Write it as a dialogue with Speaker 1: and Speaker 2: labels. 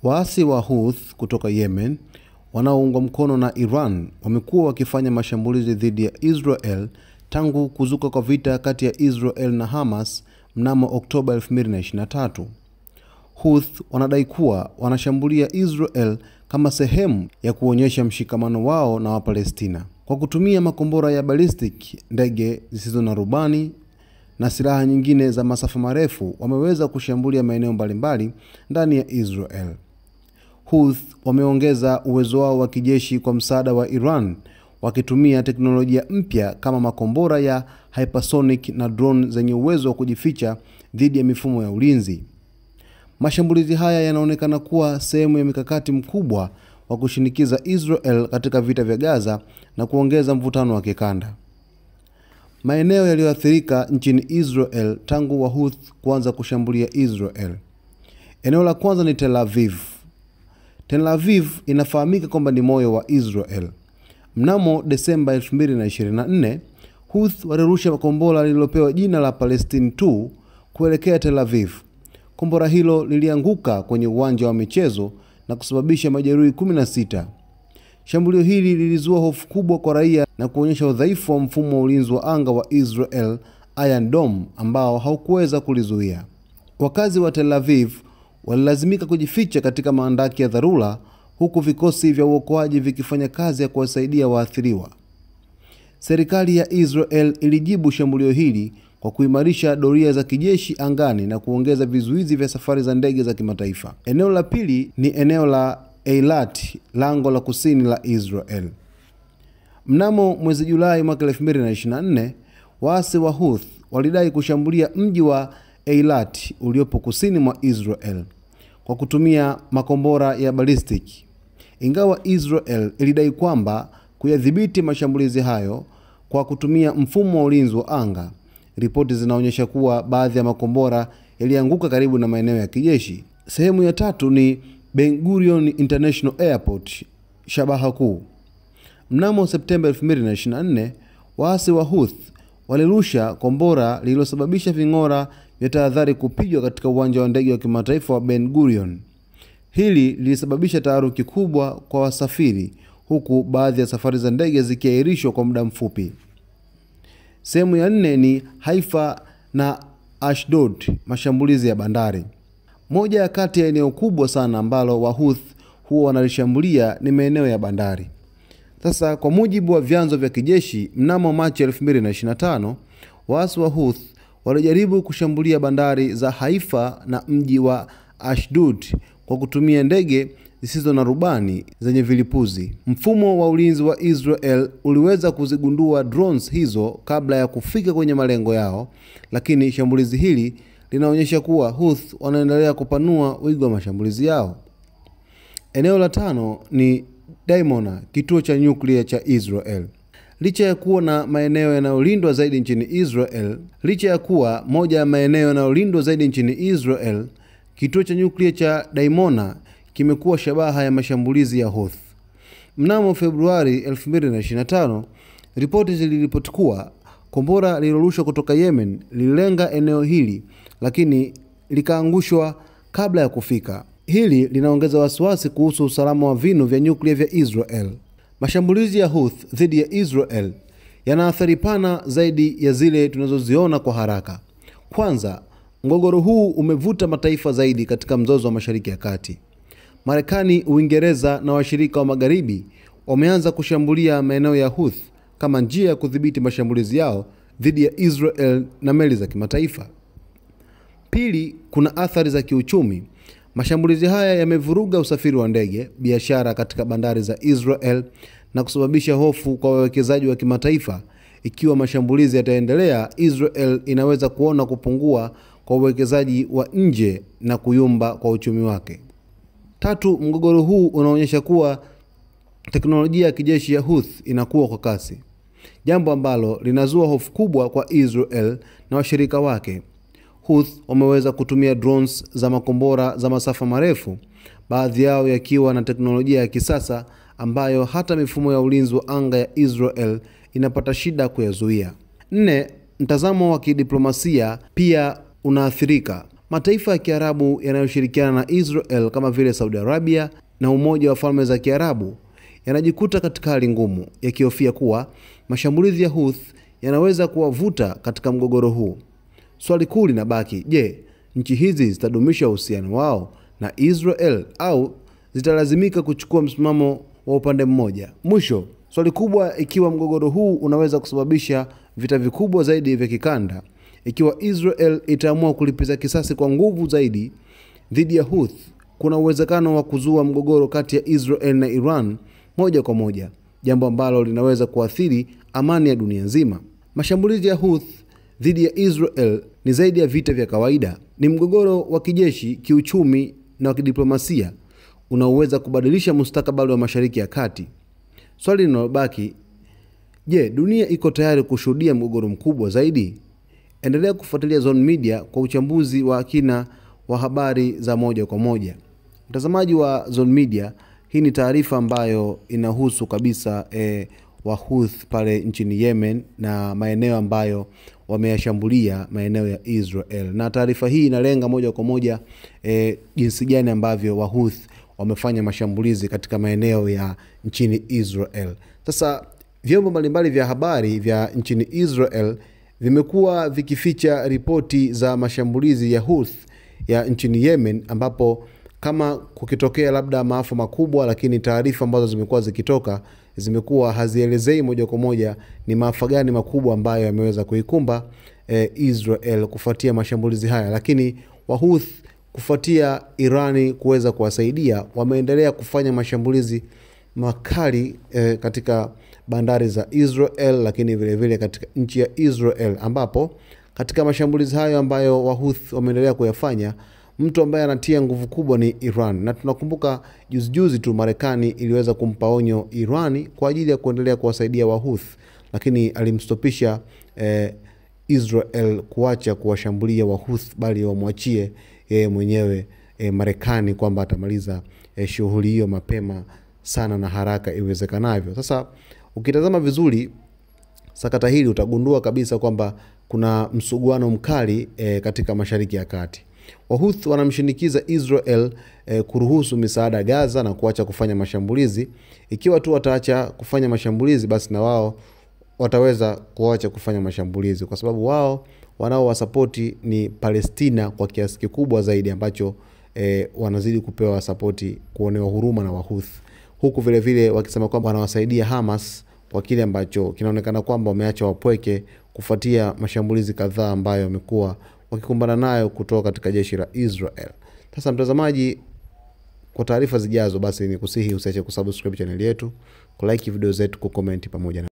Speaker 1: Waasi wa Houthi kutoka Yemen wanaoungwa mkono na Iran wamekuwa wakifanya mashambulizi dhidi ya Israel tangu kuzuka kwa vita kati ya Israel na Hamas mnamo Oktoba 2023. Houthi wanadai kuwa wanashambulia Israel kama sehemu ya kuonyesha mshikamano wao na Wapalestina. Kwa kutumia makombora ya ballistic, ndege zisizo na rubani na silaha nyingine za masafa marefu, wameweza kushambulia maeneo mbalimbali ndani ya Israel. Houthi wameongeza uwezo wao wa kijeshi kwa msaada wa Iran, wakitumia teknolojia mpya kama makombora ya hypersonic na drone zenye uwezo wa kujificha dhidi ya mifumo ya ulinzi. Mashambulizi haya yanaonekana kuwa sehemu ya mikakati mkubwa wa kushinikiza Israel katika vita vya Gaza na kuongeza mvutano wa kikanda. Maeneo yaliyoathirika nchini Israel tangu Wahouthi kuanza kushambulia Israel. Eneo la kwanza ni Tel Aviv. Tel Aviv inafahamika kwamba ni moyo wa Israel. Mnamo Desemba 2024, Houthi walirusha kombora lililopewa jina la Palestine 2 kuelekea Tel Aviv. Kombora hilo lilianguka kwenye uwanja wa michezo na kusababisha majeruhi 16. Shambulio hili lilizua hofu kubwa kwa raia na kuonyesha udhaifu wa mfumo wa ulinzi wa anga wa Israel, Iron Dome, ambao haukuweza kulizuia. Wakazi wa Tel Aviv walilazimika kujificha katika maandaki ya dharura, huku vikosi vya uokoaji vikifanya kazi ya kuwasaidia waathiriwa. Serikali ya Israel ilijibu shambulio hili kwa kuimarisha doria za kijeshi angani na kuongeza vizuizi vya safari za ndege za kimataifa. Eneo la pili ni eneo la Eilat, lango la kusini la Israel. Mnamo mwezi Julai mwaka 2024, waasi wa Houthi walidai kushambulia mji wa Eilat uliopo kusini mwa Israel kwa kutumia makombora ya ballistic. Ingawa Israel ilidai kwamba kuyadhibiti mashambulizi hayo kwa kutumia mfumo wa ulinzi wa anga, ripoti zinaonyesha kuwa baadhi ya makombora yalianguka karibu na maeneo ya kijeshi. Sehemu ya tatu ni Ben Gurion International Airport, shabaha kuu. Mnamo Septemba 2024, waasi wa Houthi walirusha kombora lililosababisha ving'ora vya tahadhari kupigwa katika uwanja wa ndege wa kimataifa wa Ben Gurion. Hili lilisababisha taharuki kubwa kwa wasafiri, huku baadhi ya safari za ndege zikiahirishwa kwa muda mfupi. Sehemu ya 4 ni Haifa na Ashdod, mashambulizi ya bandari. Moja ya kati ya eneo kubwa sana ambalo Wahouthi huwa wanalishambulia ni maeneo ya bandari. Sasa kwa mujibu wa vyanzo vya kijeshi, mnamo Machi 2025, waasi wa Houthi walijaribu kushambulia bandari za Haifa na mji wa Ashdod kwa kutumia ndege zisizo na rubani zenye vilipuzi. Mfumo wa ulinzi wa Israel uliweza kuzigundua drones hizo kabla ya kufika kwenye malengo yao, lakini shambulizi hili linaonyesha kuwa Houthi wanaendelea kupanua wigo wa mashambulizi yao. Eneo la 5 ni Dimona, kituo cha nyuklia cha Israel. Licha ya kuwa na maeneo yanayolindwa zaidi nchini Israel, kituo cha nyuklia cha Dimona kimekuwa shabaha ya mashambulizi ya Houthi. Mnamo Februari 2025, ripoti ziliripoti kuwa kombora lililorushwa kutoka Yemen lililenga eneo hili, lakini likaangushwa kabla ya kufika. Hili linaongeza wasiwasi kuhusu usalama wa vinu vya nyuklia vya Israel. Mashambulizi ya Houthi dhidi ya Israel yana athari pana zaidi ya zile tunazoziona kwa haraka. Kwanza, mgogoro huu umevuta mataifa zaidi katika mzozo wa Mashariki ya Kati. Marekani, Uingereza na washirika wa Magharibi wameanza kushambulia maeneo ya Houthi kama njia ya kudhibiti mashambulizi yao dhidi ya Israel na meli za kimataifa. Pili, kuna athari za kiuchumi. Mashambulizi haya yamevuruga usafiri wa ndege, biashara katika bandari za Israel na kusababisha hofu kwa wawekezaji wa kimataifa. Ikiwa mashambulizi yataendelea, Israel inaweza kuona kupungua kwa uwekezaji wa nje na kuyumba kwa uchumi wake. Tatu, mgogoro huu unaonyesha kuwa teknolojia ya kijeshi ya Houthi inakuwa kwa kasi, jambo ambalo linazua hofu kubwa kwa Israel na washirika wake. Houthi wameweza kutumia drones za makombora za masafa marefu, baadhi yao yakiwa na teknolojia ya kisasa ambayo hata mifumo ya ulinzi wa anga ya Israel inapata shida kuyazuia. 4, mtazamo wa kidiplomasia pia unaathirika. Mataifa ya Kiarabu yanayoshirikiana na Israel kama vile Saudi Arabia na Umoja wa Falme za Kiarabu yanajikuta katika hali ngumu, yakihofia kuwa mashambulizi ya Houthi yanaweza kuwavuta katika mgogoro huu. Swali kuu linabaki, je, nchi hizi zitadumisha uhusiano wao na Israel au zitalazimika kuchukua msimamo wa upande mmoja? Mwisho, swali kubwa ikiwa mgogoro huu unaweza kusababisha vita vikubwa zaidi vya kikanda. Ikiwa Israel itaamua kulipiza kisasi kwa nguvu zaidi dhidi ya Houthi, kuna uwezekano wa kuzua mgogoro kati ya Israel na Iran moja kwa moja, jambo ambalo linaweza kuathiri amani ya dunia nzima. Mashambulizi ya Houthi dhidi ya Israel ni zaidi ya vita vya kawaida. Ni mgogoro wa kijeshi, kiuchumi na wa kidiplomasia unaoweza kubadilisha mustakabali wa Mashariki ya Kati. Swali linalobaki, je, dunia iko tayari kushuhudia mgogoro mkubwa zaidi? Endelea kufuatilia Zone Media kwa uchambuzi wa kina wa habari za moja kwa moja. Mtazamaji wa Zone Media, hii ni taarifa ambayo inahusu kabisa Wahouthi pale nchini Yemen na maeneo ambayo wameyashambulia maeneo ya Israel. Na taarifa hii inalenga moja kwa moja jinsi gani ambavyo Wahouthi wamefanya mashambulizi katika maeneo ya nchini Israel. Sasa vyombo mbalimbali vya habari vya nchini Israel vimekuwa vikificha ripoti za mashambulizi ya Houthi ya nchini Yemen, ambapo kama kukitokea labda maafa makubwa, lakini taarifa ambazo zimekuwa zikitoka zimekuwa hazielezei moja kwa moja ni maafa gani makubwa ambayo yameweza kuikumba Israel kufuatia mashambulizi haya. Lakini Wahouthi kufuatia Irani kuweza kuwasaidia, wameendelea kufanya mashambulizi makali katika bandari za Israel, lakini vile vile katika nchi ya Israel, ambapo katika mashambulizi hayo ambayo Wahouthi wameendelea kuyafanya, mtu ambaye anatia nguvu kubwa ni Iran. Na tunakumbuka juzi tu Marekani iliweza kumpa onyo Irani kwa ajili ya kuendelea kuwasaidia Wahouthi, lakini alimstopisha Israel kuacha kuwashambulia Wahouthi, bali wamwachie yeye mwenyewe Marekani kwamba atamaliza shughuli hiyo mapema sana na haraka iwezekanavyo. Sasa ukitazama vizuri sakata hili utagundua kabisa kwamba kuna msuguano mkali katika Mashariki ya Kati. Wahouthi wanamshinikiza Israel kuruhusu misaada Gaza na kuacha kufanya mashambulizi. Ikiwa tu wataacha kufanya mashambulizi, basi na wao wataweza kuacha kufanya mashambulizi, kwa sababu wao wanaowasapoti ni Palestina kwa kiasi kikubwa zaidi, ambacho wanazidi kupewa sapoti, kuonewa huruma na Wahouthi, huku vile vile wakisema kwamba wanawasaidia Hamas kwa kile ambacho kinaonekana kwamba wameacha wapweke kufuatia mashambulizi kadhaa ambayo wamekuwa wakikumbana nayo kutoka katika jeshi la Israel. Sasa mtazamaji, kwa taarifa zijazo basi ni kusihi usiache kusubscribe channel yetu, kulike video zetu, kucomment pamoja na